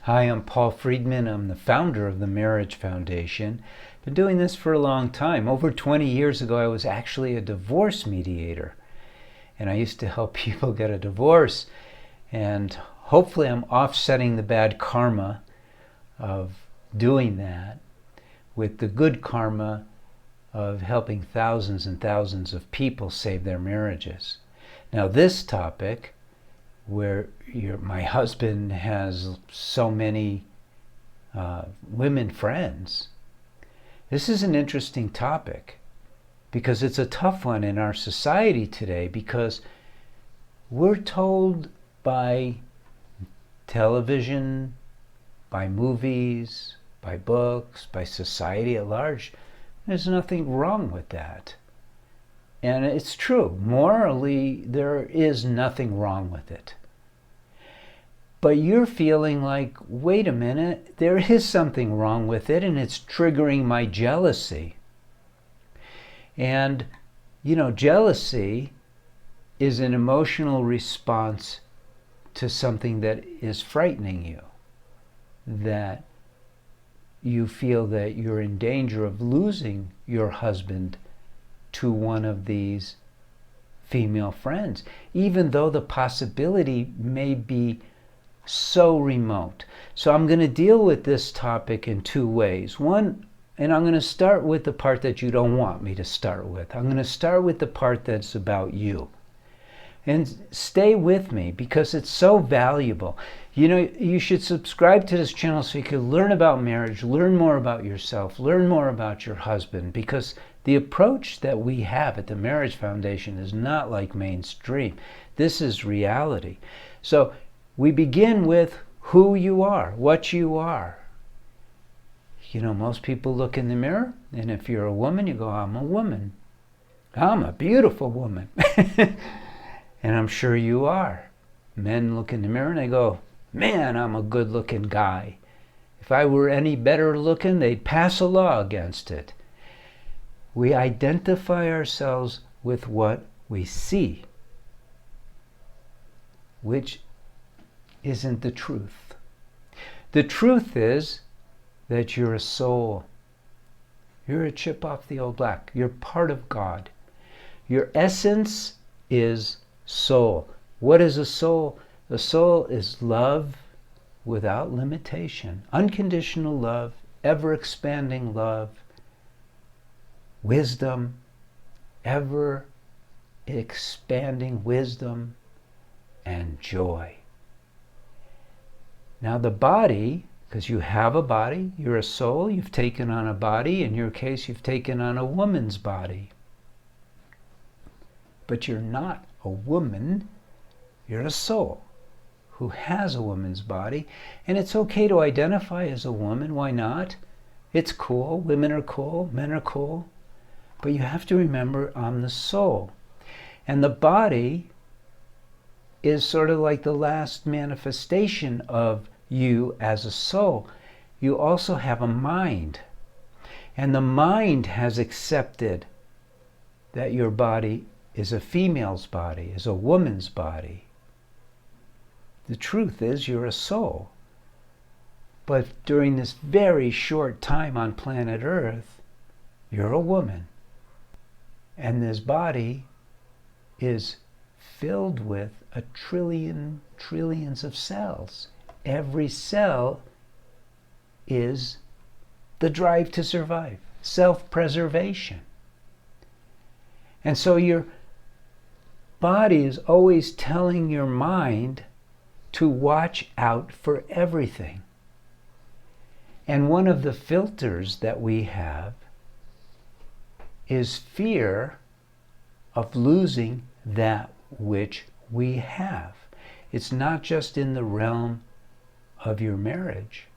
Hi, I'm Paul Friedman. I'm the founder of the Marriage Foundation. Been doing this for a long time. Over 20 years ago, I was actually a divorce mediator. And I used to help people get a divorce. And hopefully I'm offsetting the bad karma of doing that with the good karma of helping thousands and thousands of people save their marriages. Now this topic, where my husband has so many women friends, this is an interesting topic because it's a tough one in our society today, because we're told by television, by movies, by books, by society at large, there's nothing wrong with that. And it's true. Morally, there is nothing wrong with it. But you're feeling like, wait a minute, there is something wrong with it, and it's triggering my jealousy. And, jealousy is an emotional response to something that is frightening you, that you feel that you're in danger of losing your husband to one of these female friends, even though the possibility may be so remote. So I'm going to deal with this topic in two ways. One, and I'm going to start with the part that you don't want me to start with. I'm going to start with the part that's about you. And stay with me because it's so valuable. You should subscribe to this channel so you can learn about marriage, learn more about yourself, learn more about your husband, because the approach that we have at the Marriage Foundation is not like mainstream. This is reality. So we begin with who you are, what you are. Most people look in the mirror, and if you're a woman, you go, I'm a woman. I'm a beautiful woman. And I'm sure you are. Men look in the mirror and they go, man, I'm a good-looking guy. If I were any better looking, they'd pass a law against it. We identify ourselves with what we see, which isn't the truth. The truth is that you're a soul. You're a chip off the old block. You're part of God. Your essence is soul. What is a soul? A soul is love without limitation, unconditional love, ever-expanding love, wisdom, ever-expanding wisdom, and joy. Now the body, because you have a body, you're a soul, you've taken on a body. In your case, you've taken on a woman's body. But you're not a woman, you're a soul who has a woman's body. And it's okay to identify as a woman, why not? It's cool, women are cool, men are cool. But you have to remember, I'm the soul. And the body is sort of like the last manifestation of you as a soul. You also have a mind. And the mind has accepted that your body is a female's body, is a woman's body. The truth is you're a soul. But during this very short time on planet Earth, you're a woman. And this body is filled with a trillions of cells. Every cell is the drive to survive, self-preservation. And so your body is always telling your mind to watch out for everything. And one of the filters that we have is fear of losing that which we have. It's not just in the realm of your marriage.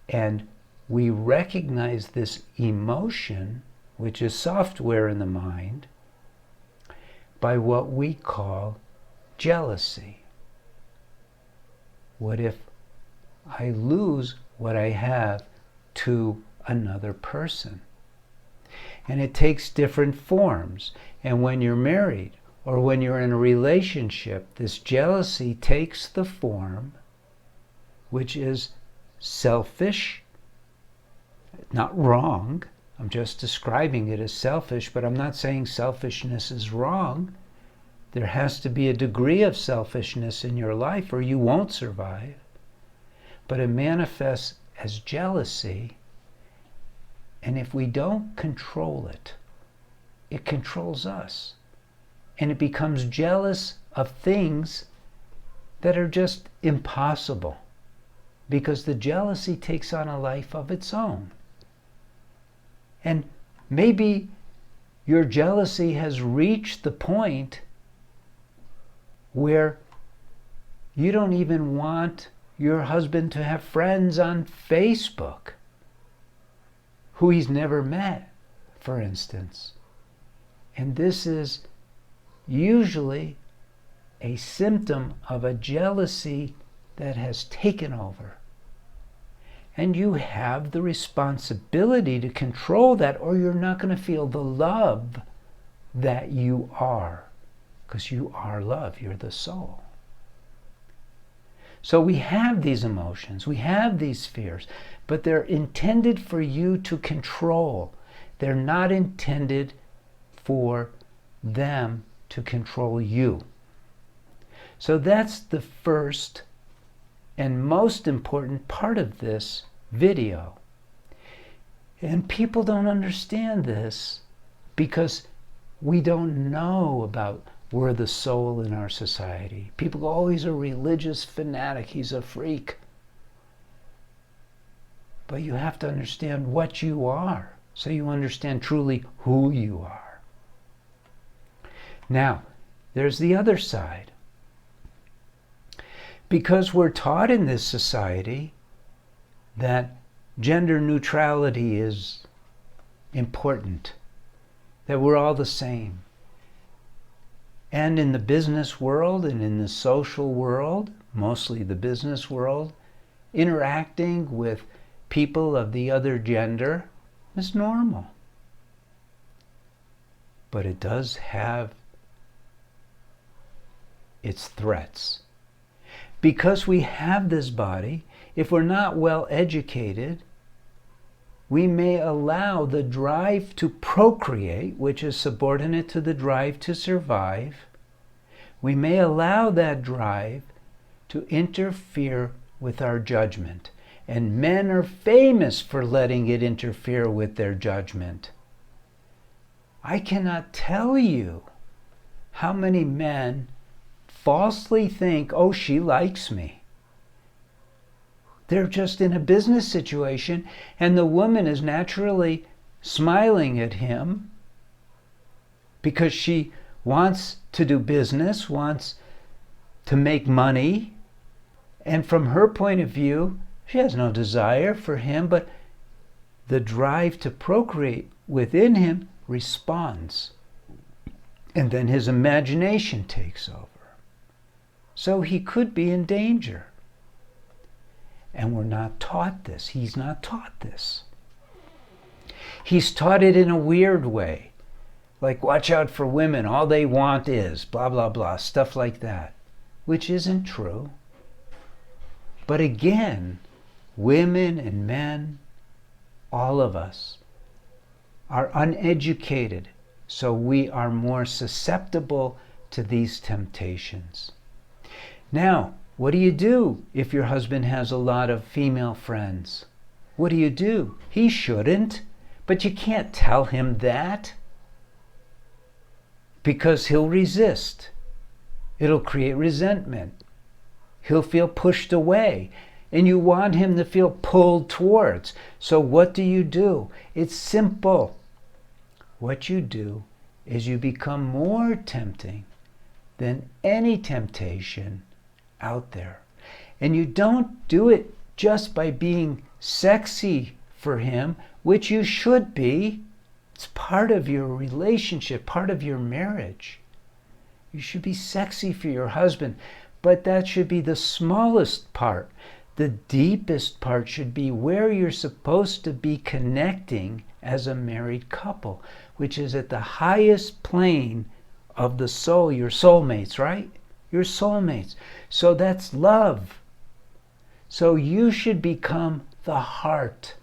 And we recognize this emotion, which is software in the mind, by what we call jealousy. What if I lose what I have to another person? And it takes different forms. And when you're married or when you're in a relationship, this jealousy takes the form which is selfish, not wrong. I'm just describing it as selfish, but I'm not saying selfishness is wrong. There has to be a degree of selfishness in your life or you won't survive. But it manifests as jealousy, and if we don't control it, it controls us. And it becomes jealous of things that are just impossible, because the jealousy takes on a life of its own. And maybe your jealousy has reached the point where you don't even want your husband to have friends on Facebook who he's never met, for instance. And this is usually a symptom of a jealousy that has taken over. And you have the responsibility to control that, or you're not going to feel the love that you are, because you are love, you're the soul. So we have these emotions, we have these fears, but they're intended for you to control. They're not intended for them to control you. So that's the first and most important part of this video. And people don't understand this because we don't know about we're the soul in our society. People go, oh, he's a religious fanatic, he's a freak. But you have to understand what you are, so you understand truly who you are. Now, there's the other side. Because we're taught in this society that gender neutrality is important, that we're all the same. And in the business world and in the social world, mostly the business world, interacting with people of the other gender is normal. But it does have its threats. Because we have this body, if we're not well educated, we may allow the drive to procreate, which is subordinate to the drive to survive, we may allow that drive to interfere with our judgment. And men are famous for letting it interfere with their judgment. I cannot tell you how many men falsely think, oh, she likes me. They're just in a business situation and the woman is naturally smiling at him because she wants to do business, wants to make money, and from her point of view, she has no desire for him, but the drive to procreate within him responds. And then his imagination takes over. So he could be in danger. And we're not taught this. He's not taught this. He's taught it in a weird way. Like, watch out for women. All they want is blah, blah, blah. Stuff like that. Which isn't true. But again, women and men, all of us, are uneducated. So we are more susceptible to these temptations. Now, what do you do if your husband has a lot of female friends? What do you do? He shouldn't, but you can't tell him that because he'll resist. It'll create resentment. He'll feel pushed away, and you want him to feel pulled towards. So what do? It's simple. What you do is you become more tempting than any temptation out there. And you don't do it just by being sexy for him, which you should be. It's part of your relationship, part of your marriage. You should be sexy for your husband, but that should be the smallest part. The deepest part should be where you're supposed to be connecting as a married couple, which is at the highest plane of the soul, your soulmates, right? Your soulmates. So that's love. So you should become the heart.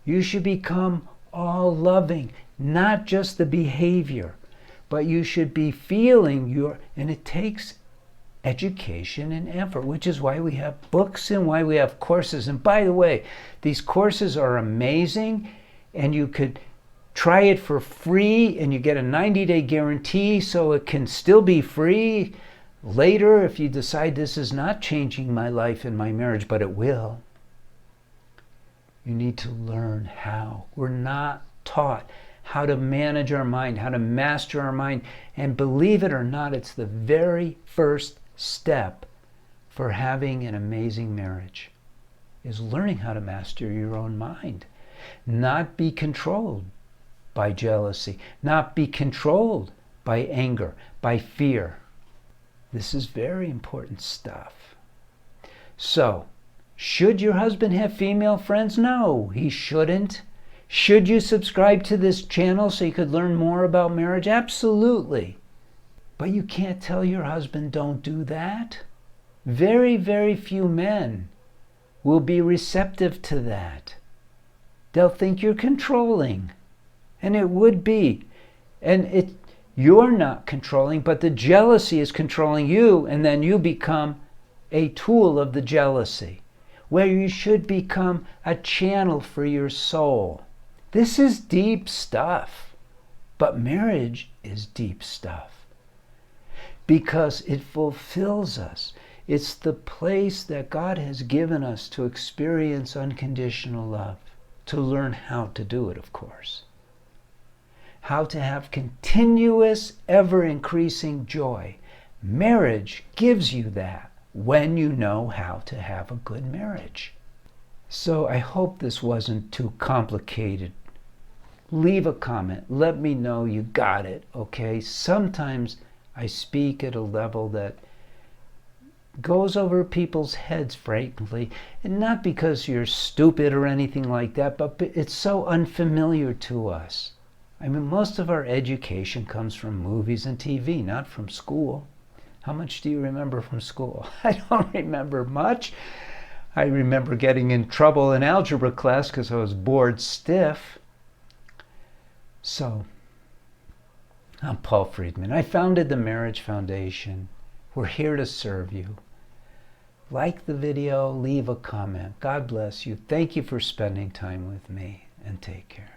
You should become all loving, not just the behavior, but you should be feeling and it takes education and effort, which is why we have books and why we have courses. And by the way, these courses are amazing, and you could try it for free, and you get a 90-day guarantee, so it can still be free later if you decide this is not changing my life and my marriage, but it will. You need to learn how. We're not taught how to manage our mind, how to master our mind. And believe it or not, it's the very first step for having an amazing marriage, is learning how to master your own mind. Not be controlled by jealousy, not be controlled by anger, by fear. This is very important stuff. So, should your husband have female friends? No, he shouldn't. Should you subscribe to this channel so you could learn more about marriage? Absolutely. But you can't tell your husband, don't do that. Very, very few men will be receptive to that. They'll think you're controlling. And it would be. And you're not controlling, but the jealousy is controlling you, and then you become a tool of the jealousy, where you should become a channel for your soul. This is deep stuff, but marriage is deep stuff because it fulfills us. It's the place that God has given us to experience unconditional love, to learn how to do it, of course. How to have continuous, ever-increasing joy. Marriage gives you that when you know how to have a good marriage. So I hope this wasn't too complicated. Leave a comment. Let me know you got it, okay? Sometimes I speak at a level that goes over people's heads, frankly, and not because you're stupid or anything like that, but it's so unfamiliar to us. I mean, most of our education comes from movies and TV, not from school. How much do you remember from school? I don't remember much. I remember getting in trouble in algebra class because I was bored stiff. So, I'm Paul Friedman. I founded the Marriage Foundation. We're here to serve you. Like the video, leave a comment. God bless you. Thank you for spending time with me, and take care.